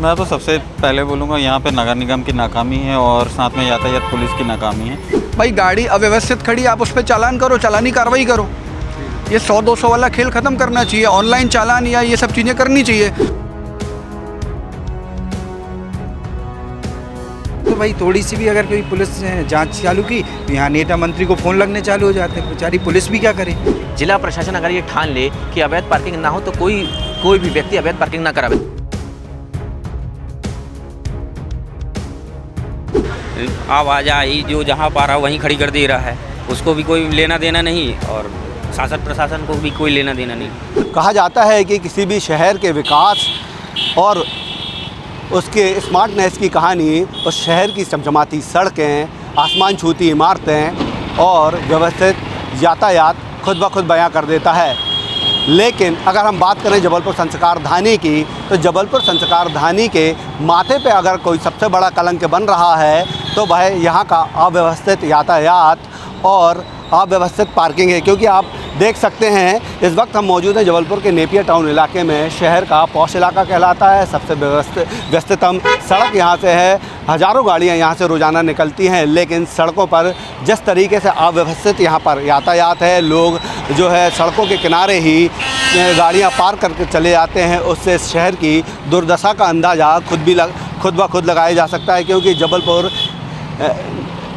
मैं तो सबसे पहले बोलूँगा यहाँ पे नगर निगम की नाकामी है और साथ में यातायात पुलिस की नाकामी है। भाई गाड़ी अव्यवस्थित खड़ी, आप उस पर चालान करो, चालानी कार्रवाई करो। ये 100-200 वाला खेल ख़त्म करना चाहिए, ऑनलाइन चालान या ये सब चीज़ें करनी चाहिए। तो भाई थोड़ी सी भी अगर कोई पुलिस ने जांच चालू की तो यहाँ नेता मंत्री को फ़ोन लगने चालू हो जाते हैं। बेचारी पुलिस भी क्या करे। जिला प्रशासन अगर ये ठान ले कि अवैध पार्किंग ना हो तो कोई भी व्यक्ति अवैध पार्किंग ना करावे। आवाजाही जो जहाँ पा रहा वहीं खड़ी कर दे रहा है, उसको भी कोई लेना देना नहीं और शासन प्रशासन को भी कोई लेना देना नहीं। कहा जाता है कि किसी भी शहर के विकास और उसके स्मार्टनेस की कहानी उस शहर की चमचमाती सड़कें, आसमान छूती इमारतें और व्यवस्थित यातायात खुद ब खुद बयां कर देता है। लेकिन अगर हम बात करें जबलपुर संस्कारधानी की, तो जबलपुर संस्कारधानी के माथे पे अगर कोई सबसे बड़ा कलंक बन रहा है तो वह यहाँ का अव्यवस्थित यातायात और अव्यवस्थित पार्किंग है। क्योंकि आप देख सकते हैं इस वक्त हम मौजूद हैं जबलपुर के नेपियर टाउन इलाके में। शहर का पॉश इलाका कहलाता है, सबसे व्यस्ततम सड़क यहाँ से है। हज़ारों गाड़ियाँ यहाँ से रोज़ाना निकलती हैं, लेकिन सड़कों पर जिस तरीके से अव्यवस्थित यहाँ पर यातायात है, लोग जो है सड़कों के किनारे ही गाड़ियाँ पार्क करके चले जाते हैं, उससे इस शहर की दुर्दशा का अंदाज़ा खुद ब खुद लगाया जा सकता है। क्योंकि जबलपुर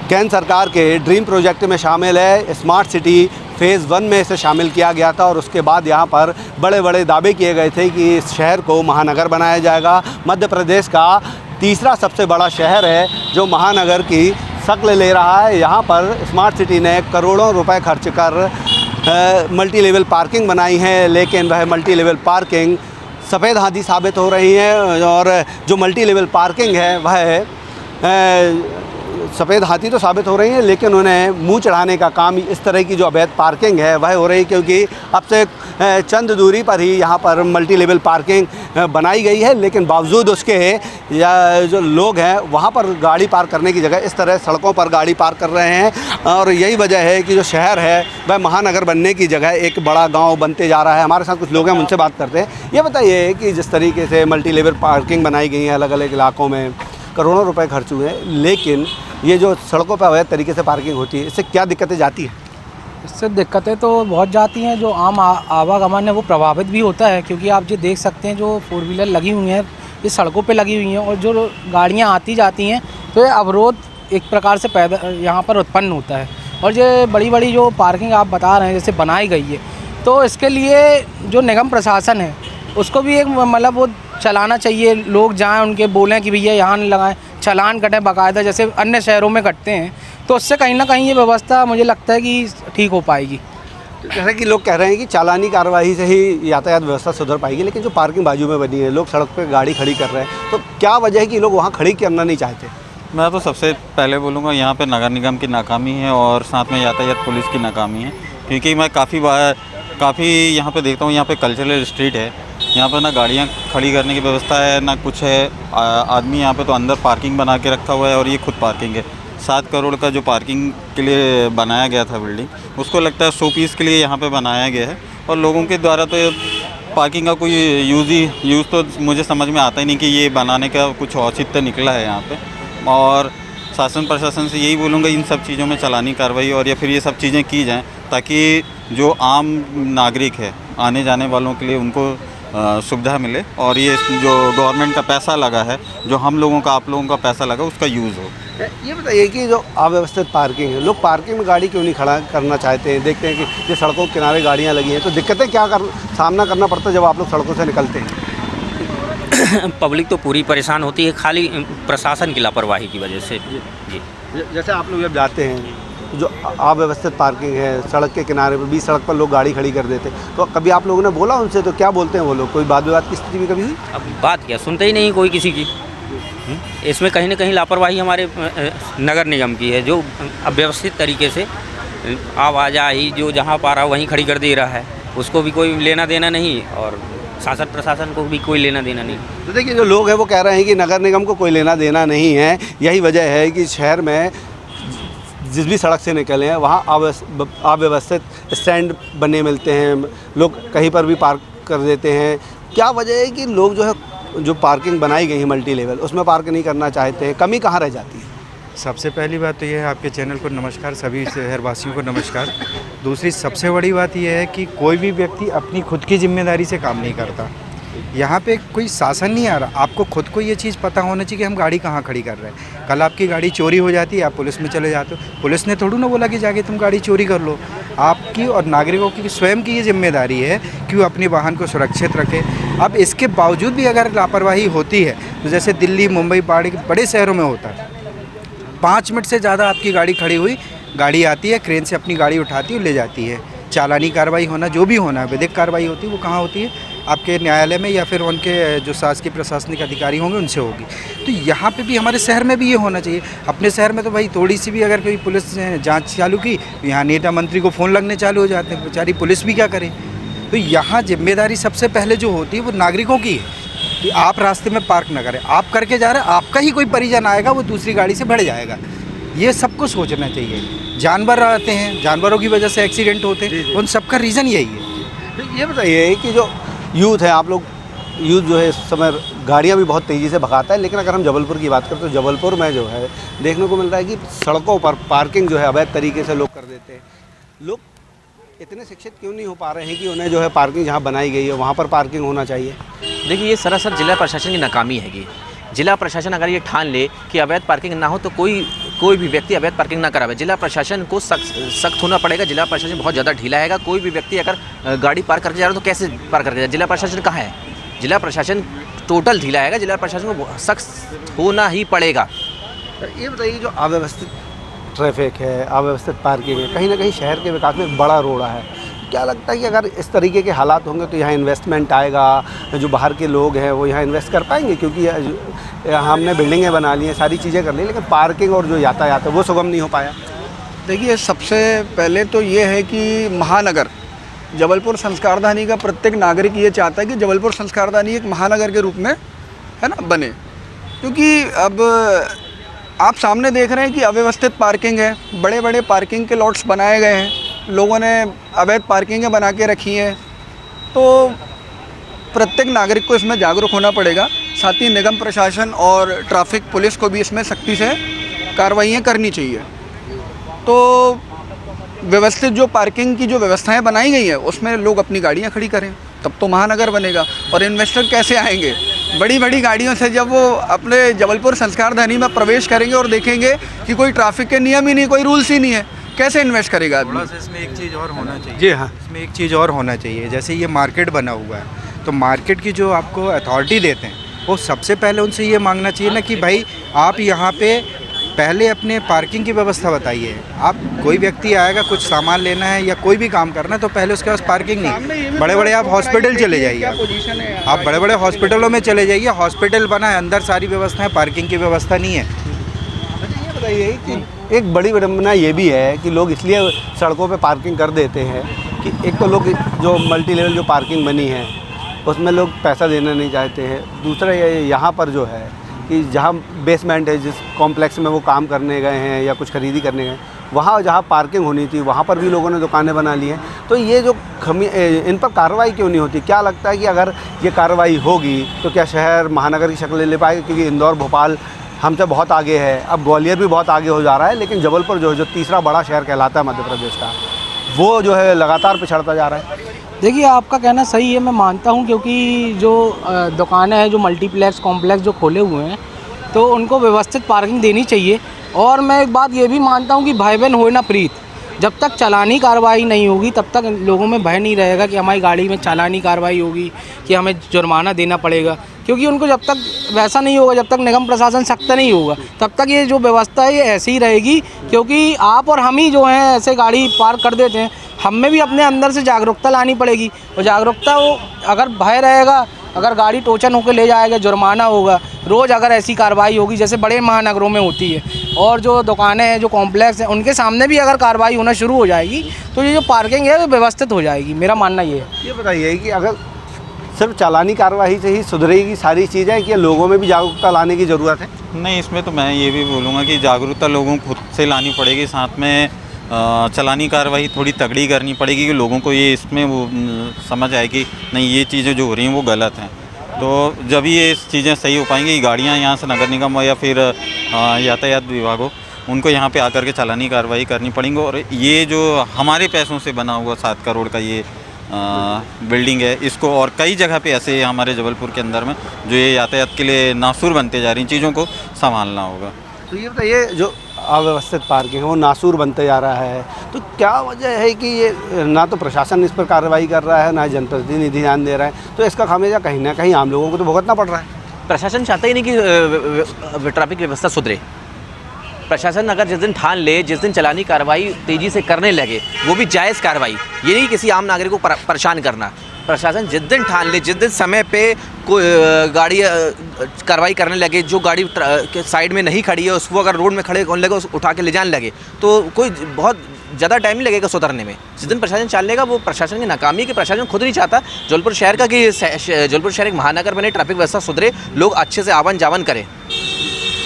केंद्र सरकार के ड्रीम प्रोजेक्ट में शामिल है। स्मार्ट सिटी फ़ेज़ 1 में इसे शामिल किया गया था और उसके बाद यहाँ पर बड़े बड़े दावे किए गए थे कि इस शहर को महानगर बनाया जाएगा। मध्य प्रदेश का तीसरा सबसे बड़ा शहर है जो महानगर की शक्ल ले रहा है। यहाँ पर स्मार्ट सिटी ने करोड़ों रुपए खर्च कर मल्टी लेवल पार्किंग बनाई है, लेकिन वह मल्टी लेवल पार्किंग सफ़ेद हाथी साबित हो रही है। और जो मल्टी लेवल पार्किंग है वह सफ़ेद हाथी तो साबित हो रही है, लेकिन उन्हें मुंह चढ़ाने का काम इस तरह की जो अवैध पार्किंग है वह हो रही है। क्योंकि अब से चंद दूरी पर ही यहाँ पर मल्टी लेवल पार्किंग बनाई गई है, लेकिन बावजूद उसके या जो लोग हैं वहाँ पर गाड़ी पार्क करने की जगह इस तरह सड़कों पर गाड़ी पार्क कर रहे हैं। और यही वजह है कि जो शहर है वह महानगर बनने की जगह एक बड़ा गाँव बनते जा रहा है। हमारे साथ कुछ लोग हैं, उनसे बात करते हैं। ये बताइए कि जिस तरीके से मल्टी लेवल पार्किंग बनाई गई है अलग अलग इलाकों में, करोड़ों रुपए खर्च हुए हैं, लेकिन ये जो सड़कों पर अवैध तरीके से पार्किंग होती है, इससे क्या दिक्कतें जाती हैं? इससे दिक्कतें तो बहुत जाती हैं। जो आम आवागमन है वो प्रभावित भी होता है, क्योंकि आप जो देख सकते हैं जो 4 व्हीलर लगी हुई हैं ये सड़कों पे लगी हुई हैं और जो गाड़ियां आती जाती हैं तो ये अवरोध एक प्रकार से पैदा यहाँ पर उत्पन्न होता है। और ये बड़ी बड़ी जो पार्किंग आप बता रहे हैं जैसे बनाई गई है, तो इसके लिए जो निगम प्रशासन है उसको भी एक मतलब वो चलाना चाहिए। लोग जाएँ उनके बोलें कि भैया यहाँ नहीं लगाएं, चालान कटें बाकायदा जैसे अन्य शहरों में कटते हैं, तो उससे कहीं ना कहीं ये व्यवस्था मुझे लगता है कि ठीक हो पाएगी। जैसा कि लोग कह रहे हैं कि चालानी कार्रवाई से ही यातायात व्यवस्था सुधर पाएगी, लेकिन जो पार्किंग बाजू में बनी है, लोग सड़क पर गाड़ी खड़ी कर रहे हैं, तो क्या वजह है कि लोग वहाँ खड़ी करना नहीं चाहते? मैं तो सबसे पहले बोलूँगा यहाँ पे नगर निगम की नाकामी है और साथ में यातायात पुलिस की नाकामी है। क्योंकि मैं काफ़ी यहाँ पे देखता हूँ, यहाँ पे कल्चरल स्ट्रीट है, यहाँ पर ना गाड़ियाँ खड़ी करने की व्यवस्था है ना कुछ है। आदमी यहाँ पे तो अंदर पार्किंग बना के रखा हुआ है और ये खुद पार्किंग है। 7 करोड़ का जो पार्किंग के लिए बनाया गया था बिल्डिंग, उसको लगता है 100 पीस के लिए यहाँ पे बनाया गया है। और लोगों के द्वारा तो पार्किंग का कोई यूज़ तो मुझे समझ में आता ही नहीं कि ये बनाने का कुछ औचित्य निकला है यहाँ पर। और शासन प्रशासन से यही बोलूँगा इन सब चीज़ों में चालानी कार्रवाई और या फिर ये सब चीज़ें की जाएँ, ताकि जो आम नागरिक है आने जाने वालों के लिए उनको सुविधा मिले और ये जो गवर्नमेंट का पैसा लगा है, जो हम लोगों का आप लोगों का पैसा लगा, उसका यूज़ हो। ये बताइए कि जो अव्यवस्थित पार्किंग है, लोग पार्किंग में गाड़ी क्यों नहीं खड़ा करना चाहते हैं? देखते हैं कि ये सड़कों के किनारे गाड़ियाँ लगी हैं, तो दिक्कतें क्या सामना करना पड़ता है जब आप लोग सड़कों से निकलते हैं? पब्लिक तो पूरी परेशान होती है, खाली प्रशासन की लापरवाही की वजह से। जी, जैसे आप लोग जब जाते हैं, जो अव्यवस्थित पार्किंग है सड़क के किनारे पर, बीच सड़क पर लोग गाड़ी खड़ी कर देते, तो कभी आप लोगों ने बोला उनसे? तो क्या बोलते हैं वो लोग? कोई वाद विवाद की स्थिति भी कभी हुई? अब बात क्या, सुनते ही नहीं कोई किसी की। इसमें कहीं ना कहीं लापरवाही हमारे नगर निगम की है, जो अव्यवस्थित तरीके से आवाजाही जो जहाँ पा रहा वहीं खड़ी कर दे रहा है, उसको भी कोई लेना देना नहीं और शासन प्रशासन को भी कोई लेना देना नहीं। तो देखिए जो लोग हैं वो कह रहे हैं कि नगर निगम को कोई लेना देना नहीं है। यही वजह है कि शहर में जिस भी सड़क से निकले हैं वहाँ अव्यवस्थित स्टैंड बने मिलते हैं, लोग कहीं पर भी पार्क कर देते हैं। क्या वजह है कि लोग जो है जो पार्किंग बनाई गई है मल्टी लेवल, उसमें पार्क नहीं करना चाहते हैं, कमी कहाँ रह जाती है? सबसे पहली बात तो यह है, आपके चैनल को नमस्कार, सभी शहरवासियों को नमस्कार। दूसरी सबसे बड़ी बात यह है कि कोई भी व्यक्ति अपनी खुद की जिम्मेदारी से काम नहीं करता। यहाँ पे कोई शासन नहीं आ रहा। आपको खुद को ये चीज़ पता होना चाहिए कि हम गाड़ी कहाँ खड़ी कर रहे हैं। कल आपकी गाड़ी चोरी हो जाती है, आप पुलिस में चले जाते हो, पुलिस ने थोड़ी ना बोला कि जाके तुम गाड़ी चोरी कर लो। आपकी और नागरिकों की स्वयं की ये जिम्मेदारी है कि वो अपने वाहन को सुरक्षित रखें। अब इसके बावजूद भी अगर लापरवाही होती है, तो जैसे दिल्ली, मुंबई, पहाड़ी के बड़े शहरों में होता है, 5 मिनट से ज़्यादा आपकी गाड़ी खड़ी हुई, गाड़ी आती है, क्रेन से अपनी गाड़ी उठाती है, ले जाती है। चालानी कार्रवाई होना, जो भी होना है, विधिक कार्रवाई होती है, वो कहाँ होती है? आपके न्यायालय में या फिर उनके जो शासकीय प्रशासनिक अधिकारी होंगे उनसे होगी। तो यहाँ पे भी हमारे शहर में भी ये होना चाहिए। अपने शहर में तो भाई थोड़ी सी भी अगर कोई पुलिस ने जांच चालू की, यहाँ नेता मंत्री को फ़ोन लगने चालू हो जाते हैं, बेचारी पुलिस भी क्या करे। तो यहाँ जिम्मेदारी सबसे पहले जो होती है वो नागरिकों की है कि आप रास्ते में पार्क ना करें। आप करके जा रहे हैं, आपका ही कोई परिजन आएगा, वो दूसरी गाड़ी से बढ़ जाएगा। ये सबको सोचना चाहिए। जानवर आते हैं, जानवरों की वजह से एक्सीडेंट होते हैं, उन सबका रीज़न यही है। तो ये बताइए कि जो यूथ है, आप लोग यूथ जो है इस समय गाड़ियाँ भी बहुत तेज़ी से भगाता है, लेकिन अगर हम जबलपुर की बात करें तो जबलपुर में जो है देखने को मिल रहा है कि सड़कों पर पार्किंग जो है अवैध तरीके से लोग कर देते हैं। लोग इतने शिक्षित क्यों नहीं हो पा रहे हैं कि उन्हें जो है पार्किंग जहाँ बनाई गई है वहाँ पर पार्किंग होना चाहिए? देखिए, ये सरासर जिला प्रशासन की नाकामी हैगी। जिला प्रशासन अगर ये ठान ले कि अवैध पार्किंग ना हो तो कोई भी व्यक्ति अवैध पार्किंग ना करावे। जिला प्रशासन को सख्त होना पड़ेगा। जिला प्रशासन बहुत ज़्यादा ढीला हैगा। कोई भी व्यक्ति अगर गाड़ी पार्क करके जा रहा है तो कैसे पार्क करके जा? जिला प्रशासन कहाँ है? जिला प्रशासन टोटल ढीला हैगा। जिला प्रशासन को सख्त होना ही पड़ेगा। ये बताइए, जो अव्यवस्थित ट्रैफिक है, अव्यवस्थित पार्किंग है, कहीं ना कहीं शहर के विकास में एक बड़ा रोड़ा है। क्या लगता है कि अगर इस तरीके के हालात होंगे तो यहाँ इन्वेस्टमेंट आएगा, जो बाहर के लोग हैं वो यहाँ इन्वेस्ट कर पाएंगे? क्योंकि हमने बिल्डिंगें बना ली हैं, सारी चीज़ें कर ली, लेकिन पार्किंग और जो यातायात है वो सुगम नहीं हो पाया। देखिए, सबसे पहले तो ये है कि महानगर जबलपुर संस्कारधानी का प्रत्येक नागरिक ये चाहता है कि जबलपुर संस्कारधानी एक महानगर के रूप में है ना बने। क्योंकि अब आप सामने देख रहे हैं कि अव्यवस्थित पार्किंग है, बड़े बड़े पार्किंग के लॉट्स बनाए गए हैं, लोगों ने अवैध पार्किंगें बना के रखी हैं। तो प्रत्येक नागरिक को इसमें जागरूक होना पड़ेगा। साथ ही निगम प्रशासन और ट्रैफिक पुलिस को भी इसमें सख्ती से कार्रवाइयाँ करनी चाहिए। तो व्यवस्थित जो पार्किंग की जो व्यवस्थाएं बनाई गई हैं उसमें लोग अपनी गाड़ियां खड़ी करें, तब तो महानगर बनेगा। और इन्वेस्टर कैसे आएंगे? बड़ी बड़ी गाड़ियों से जब वो अपने जबलपुर संस्कारधानी में प्रवेश करेंगे और देखेंगे कि कोई ट्रैफिक के नियम ही नहीं, कोई रूल्स ही नहीं है, कैसे इन्वेस्ट करेगा आदमी? थोड़ा सा इसमें एक चीज़ और होना चाहिए। जी हाँ, इसमें एक चीज़ और होना चाहिए। जैसे ये मार्केट बना हुआ है, तो मार्केट की जो आपको अथॉरिटी देते हैं वो सबसे पहले उनसे ये मांगना चाहिए ना कि भाई आप यहाँ पे पहले अपने पार्किंग की व्यवस्था बताइए। आप कोई व्यक्ति आएगा कुछ सामान लेना है या कोई भी काम करना है तो पहले उसके पास पार्किंग नहीं। बड़े बड़े आप हॉस्पिटल चले जाइए, आप बड़े बड़े हॉस्पिटलों में चले जाइए, हॉस्पिटल बना है, अंदर सारी व्यवस्था है, पार्किंग की व्यवस्था नहीं है। ये बताइए कि एक बड़ी विडम्बना ये भी है कि लोग इसलिए सड़कों पे पार्किंग कर देते हैं कि एक तो लोग जो मल्टी लेवल जो पार्किंग बनी है उसमें लोग पैसा देना नहीं चाहते हैं। दूसरा ये यहाँ पर जो है कि जहाँ बेसमेंट है, जिस कॉम्प्लेक्स में वो काम करने गए हैं या कुछ खरीदी करने गए, वहाँ जहाँ पार्किंग होनी थी वहाँ पर भी लोगों ने दुकानें बना ली हैं। तो ये जो इन पर कार्रवाई क्यों नहीं होती? क्या लगता है कि अगर ये कार्रवाई होगी तो क्या शहर महानगर की शक्ल ले पाएगा? क्योंकि इंदौर, भोपाल हमसे बहुत आगे है, अब ग्वालियर भी बहुत आगे हो जा रहा है, लेकिन जबलपुर जो तीसरा बड़ा शहर कहलाता है मध्य प्रदेश का, वो जो है लगातार पिछड़ता जा रहा है। देखिए, आपका कहना सही है, मैं मानता हूँ, क्योंकि जो दुकानें हैं, जो मल्टीप्लेक्स कॉम्प्लेक्स जो खोले हुए हैं, तो उनको व्यवस्थित पार्किंग देनी चाहिए। और मैं एक बात ये भी मानता हूँ कि भाई बहन होए ना प्रीत। जब तक चालानी कार्रवाई नहीं होगी तब तक लोगों में भय नहीं रहेगा कि हमारी गाड़ी में चालानी कार्रवाई होगी, कि हमें जुर्माना देना पड़ेगा। क्योंकि उनको जब तक वैसा नहीं होगा, जब तक निगम प्रशासन सख्त नहीं होगा, तब तक ये जो व्यवस्था है ये ऐसी ही रहेगी। क्योंकि आप और हम ही जो हैं ऐसे गाड़ी पार्क कर देते हैं, हम में भी अपने अंदर से जागरूकता लानी पड़ेगी। और जागरूकता वो अगर भय रहेगा, अगर गाड़ी टोचन होकर ले जाएगा, जुर्माना होगा, रोज़ अगर ऐसी कार्रवाई होगी जैसे बड़े महानगरों में होती है, और जो दुकानें हैं, जो कॉम्प्लेक्स हैं, उनके सामने भी अगर कार्रवाई होना शुरू हो जाएगी तो ये जो पार्किंग है वो व्यवस्थित हो जाएगी। मेरा मानना ये है। ये बताइए कि अगर सिर्फ चालानी कार्रवाई से ही सुधरेगी सारी चीज़ें कि लोगों में भी जागरूकता लाने की ज़रूरत है? नहीं, इसमें तो मैं ये भी बोलूँगा कि जागरूकता लोगों को खुद से लानी पड़ेगी। साथ में चालानी कार्रवाई थोड़ी तगड़ी करनी पड़ेगी कि लोगों को ये इसमें वो समझ आए कि नहीं, ये चीज़ें जो हो रही हैं वो गलत हैं। तो जब ये चीज़ें सही हो पाएंगी, गाड़ियाँ यहाँ से नगर निगम हो या फिर यातायात विभाग हो, उनको यहाँ पे आकर के चालानी कार्रवाई करनी पड़ेंगी। और ये जो हमारे पैसों से बना हुआ 7 करोड़ का ये बिल्डिंग है, इसको और कई जगह पे ऐसे हमारे जबलपुर के अंदर में जो ये यातायात के लिए नासूर बनते जा रही चीज़ों को संभालना होगा। तो ये बताइए, जो अव्यवस्थित पार्किंग है वो नासूर बनते जा रहा है, तो क्या वजह है कि ये ना तो प्रशासन इस पर कार्रवाई कर रहा है, ना जनप्रतिनिधि ध्यान दे रहा है, तो इसका खामियाजा कहीं ना कहीं आम लोगों को तो भुगतना पड़ रहा है। प्रशासन चाहता ही नहीं कि ट्रैफिक व्यवस्था सुधरे। प्रशासन अगर जिस दिन ठान ले, जिस दिन चलानी कार्रवाई तेज़ी से करने लगे, वो भी जायज़ कार्रवाई, ये नहीं किसी आम नागरिक को परेशान करना। प्रशासन जिस दिन ठान ले, जिस दिन समय पे कोई गाड़ी कार्रवाई करने लगे, जो गाड़ी के साइड में नहीं खड़ी है उसको अगर रोड में खड़े होने लगे, उसको उठा के ले जाने लगे, तो कोई बहुत ज़्यादा टाइम नहीं लगेगा सुधरने में। जिस दिन प्रशासन चाल लेगा, वो प्रशासन की नाकामी कि प्रशासन खुद नहीं चाहता जबलपुर शहर का कि जबलपुर शहर एक महानगर बने, ट्रैफिक व्यवस्था सुधरे, लोग अच्छे से आवन जावन करें।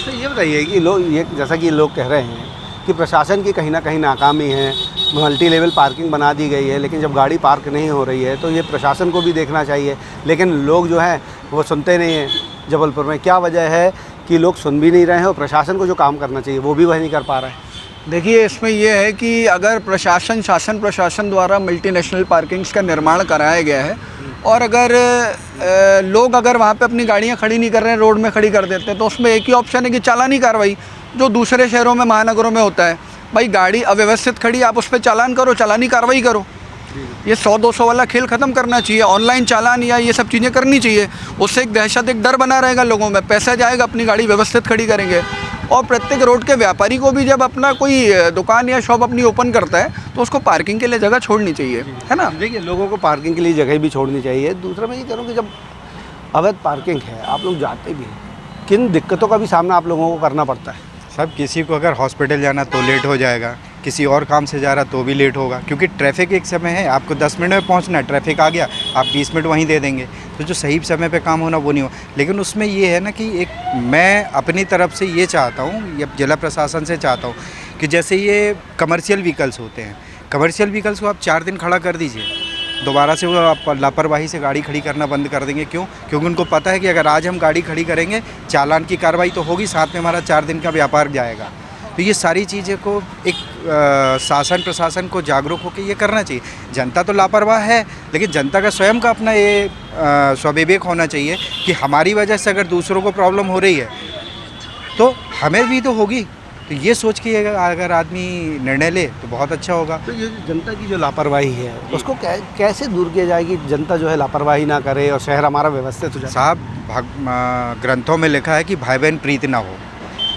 तो ये बताइए कि लोग, ये जैसा कि लोग कह रहे हैं कि प्रशासन की कहीं ना कहीं नाकामी है, मल्टी लेवल पार्किंग बना दी गई है, लेकिन जब गाड़ी पार्क नहीं हो रही है तो ये प्रशासन को भी देखना चाहिए, लेकिन लोग जो हैं वो सुनते नहीं हैं। जबलपुर में क्या वजह है कि लोग सुन भी नहीं रहे हैं और प्रशासन को जो काम करना चाहिए वो भी वह नहीं कर पा रहा है? देखिए, इसमें यह है कि अगर शासन प्रशासन द्वारा मल्टीनेशनल पार्किंग्स का निर्माण कराया गया है और अगर लोग अगर वहाँ पे अपनी गाड़ियाँ खड़ी नहीं कर रहे हैं, रोड में खड़ी कर देते हैं, तो उसमें एक ही ऑप्शन है कि चालानी कार्रवाई, जो दूसरे शहरों में, महानगरों में होता है। भाई गाड़ी अव्यवस्थित खड़ी, आप उस पर चालान करो, चालानी कार्रवाई करो। ये 100-200 वाला खेल ख़त्म करना चाहिए, ऑनलाइन चालान या ये सब चीज़ें करनी चाहिए। उससे एक दहशत, एक डर बना रहेगा लोगों में, पैसा जाएगा, अपनी गाड़ी व्यवस्थित खड़ी करेंगे। और प्रत्येक रोड के व्यापारी को भी जब अपना कोई दुकान या शॉप अपनी ओपन करता है तो उसको पार्किंग के लिए जगह छोड़नी चाहिए, है ना। देखिए, लोगों को पार्किंग के लिए जगह भी छोड़नी चाहिए। दूसरा मैं ये कह रहा हूँ कि जब अवैध पार्किंग है, आप लोग जाते भी हैं, किन दिक्कतों का भी सामना आप लोगों को करना पड़ता है? सब किसी को अगर हॉस्पिटल जाना तो लेट हो जाएगा, किसी और काम से जा रहा तो भी लेट होगा, क्योंकि ट्रैफिक एक समय है, आपको 10 मिनट में पहुंचना है, ट्रैफिक आ गया, आप 20 मिनट वहीं दे देंगे, तो जो सही समय पे काम होना वो नहीं हो। लेकिन उसमें ये है ना कि एक मैं अपनी तरफ से ये चाहता हूँ, या जिला प्रशासन से चाहता हूँ कि जैसे ये कमर्शियल व्हीकल्स होते हैं, कमर्शियल व्हीकल्स को आप 4 दिन खड़ा कर दीजिए, दोबारा से वो आप लापरवाही से गाड़ी खड़ी करना बंद कर देंगे। क्यों? क्योंकि उनको पता है कि अगर आज हम गाड़ी खड़ी करेंगे, चालान की कार्रवाई तो होगी, साथ में हमारा 4 दिन का व्यापार जाएगा। तो ये सारी चीज़ें को एक शासन प्रशासन को जागरूक होकर ये करना चाहिए। जनता तो लापरवाह है, लेकिन जनता का स्वयं का अपना ये स्वाभिवेक होना चाहिए कि हमारी वजह से अगर दूसरों को प्रॉब्लम हो रही है तो हमें भी तो होगी। तो ये सोच के अगर आदमी निर्णय ले तो बहुत अच्छा होगा। तो ये जनता की जो लापरवाही है उसको कैसे दूर किया जाए कि जनता जो है लापरवाही ना करे और शहर हमारा व्यवस्थित हो जाए? साहब, ग्रंथों में लिखा है कि भाई बहन प्रीत ना हो।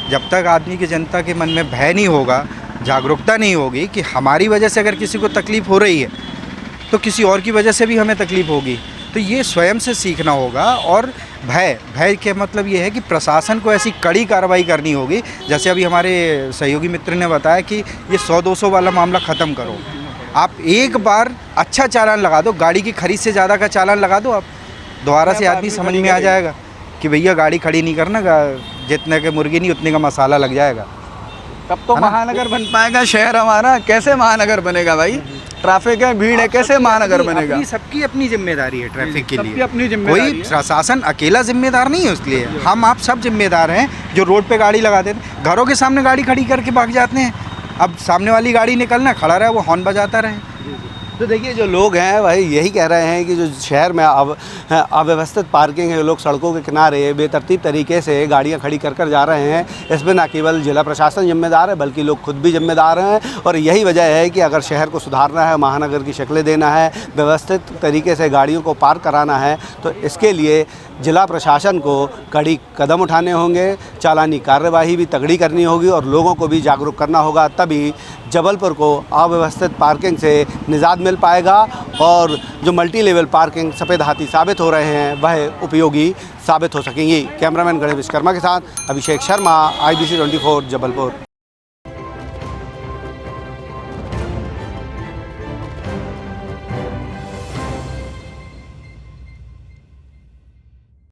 जब तक आदमी की, जनता के मन में भय नहीं होगा, जागरूकता नहीं होगी कि हमारी वजह से अगर किसी को तकलीफ़ हो रही है तो किसी और की वजह से भी हमें तकलीफ़ होगी। तो ये स्वयं से सीखना होगा। और भय के मतलब ये है कि प्रशासन को ऐसी कड़ी कार्रवाई करनी होगी, जैसे अभी हमारे सहयोगी मित्र ने बताया कि ये 100-200 वाला मामला ख़त्म करो। आप एक बार अच्छा चालान लगा दो, गाड़ी की खरीद से ज़्यादा का चालान लगा दो, आप दोबारा से आदमी समझ में आ जाएगा कि भैया गाड़ी खड़ी नहीं करना, जितने के मुर्गी नहीं उतने का मसाला लग जाएगा। तब तो महानगर बन पाएगा शहर हमारा। कैसे महानगर बनेगा भाई? ट्रैफिक है, भीड़ है, कैसे महानगर बनेगा? सबकी अपनी जिम्मेदारी है ट्रैफिक के लिए। अपनी जिम्मेदारी कोई प्रशासन अकेला जिम्मेदार नहीं है उसके लिए, हम आप सब जिम्मेदार हैं जो रोड पे गाड़ी लगा देते हैं, घरों के सामने गाड़ी खड़ी करके भाग जाते हैं। अब सामने वाली गाड़ी निकलना, खड़ा रहे, वो हॉर्न बजाता रहे। तो देखिए, जो लोग हैं वही यही कह रहे हैं कि जो शहर में अव्यवस्थित पार्किंग है, लोग सड़कों के किनारे बेतरतीब तरीके से गाड़ियां खड़ी कर जा रहे हैं, इसमें न केवल जिला प्रशासन जिम्मेदार है बल्कि लोग खुद भी जिम्मेदार हैं। और यही वजह है कि अगर शहर को सुधारना है, महानगर की शक्लें देना है, व्यवस्थित तरीके से गाड़ियों को पार्क कराना है, तो इसके लिए जिला प्रशासन को कड़ी कदम उठाने होंगे, चालानी कार्यवाही भी तगड़ी करनी होगी और लोगों को भी जागरूक करना होगा। तभी जबलपुर को अव्यवस्थित पार्किंग से निजात मिल पाएगा और जो मल्टी लेवल पार्किंग सफ़ेद हाथी साबित हो रहे हैं वह उपयोगी साबित हो सकेंगी। कैमरामैन गणेश विश्वकर्मा के साथ अभिषेक शर्मा, IBC 24 जबलपुर।